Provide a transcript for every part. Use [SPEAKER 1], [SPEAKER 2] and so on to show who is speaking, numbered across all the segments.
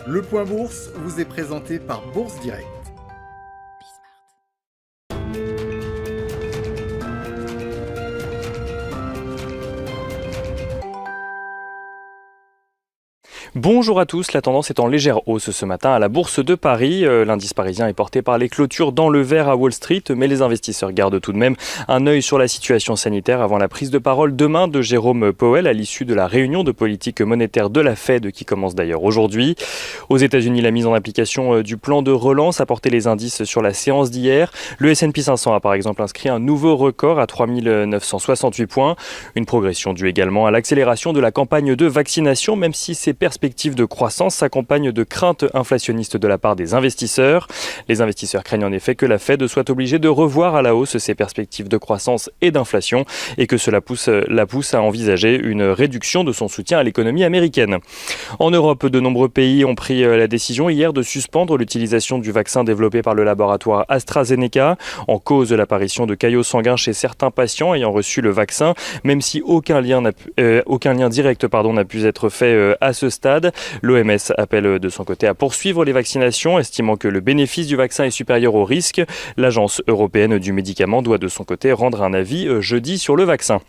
[SPEAKER 1] Le Point Bourse vous est présenté par Bourse Direct.
[SPEAKER 2] Bonjour à tous, la tendance est en légère hausse ce matin à la Bourse de Paris. L'indice parisien est porté par les clôtures dans le vert à Wall Street, mais les investisseurs gardent tout de même un œil sur la situation sanitaire avant la prise de parole demain de Jérôme Powell à l'issue de la réunion de politique monétaire de la Fed qui commence d'ailleurs aujourd'hui. Aux États-Unis, la mise en application du plan de relance a porté les indices sur la séance d'hier. Le S&P 500 a par exemple inscrit un nouveau record à 3968 points. Une progression due également à l'accélération de la campagne de vaccination, même si ces perspectives de croissance s'accompagnent de craintes inflationnistes de la part des investisseurs. Les investisseurs craignent en effet que la Fed soit obligée de revoir à la hausse ses perspectives de croissance et d'inflation et que cela la pousse à envisager une réduction de son soutien à l'économie américaine. En Europe, de nombreux pays ont pris la décision hier de suspendre l'utilisation du vaccin développé par le laboratoire AstraZeneca en cause de l'apparition de caillots sanguins chez certains patients ayant reçu le vaccin, même si aucun lien direct n'a pu être fait à ce stade. L'OMS appelle de son côté à poursuivre les vaccinations, estimant que le bénéfice du vaccin est supérieur au risque. L'Agence européenne du médicament doit de son côté rendre un avis jeudi sur le vaccin.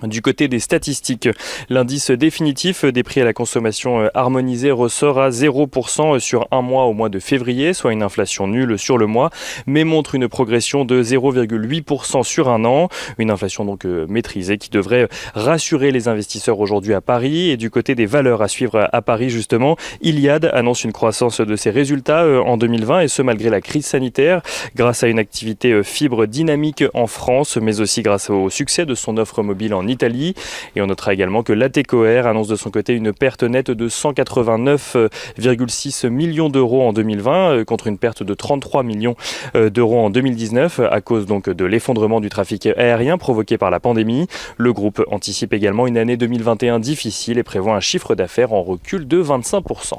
[SPEAKER 2] Du côté des statistiques, l'indice définitif des prix à la consommation harmonisé ressort à 0% sur un mois au mois de février, soit une inflation nulle sur le mois, mais montre une progression de 0,8% sur un an. Une inflation donc maîtrisée qui devrait rassurer les investisseurs aujourd'hui à Paris. Et du côté des valeurs à suivre à Paris justement, Iliad annonce une croissance de ses résultats en 2020 et ce malgré la crise sanitaire, grâce à une activité fibre dynamique en France, mais aussi grâce au succès de son offre mobile en Italie. Et on notera également que l'ATCOR annonce de son côté une perte nette de 189,6 millions d'euros en 2020 contre une perte de 33 millions d'euros en 2019 à cause donc de l'effondrement du trafic aérien provoqué par la pandémie. Le groupe anticipe également une année 2021 difficile et prévoit un chiffre d'affaires en recul de 25%.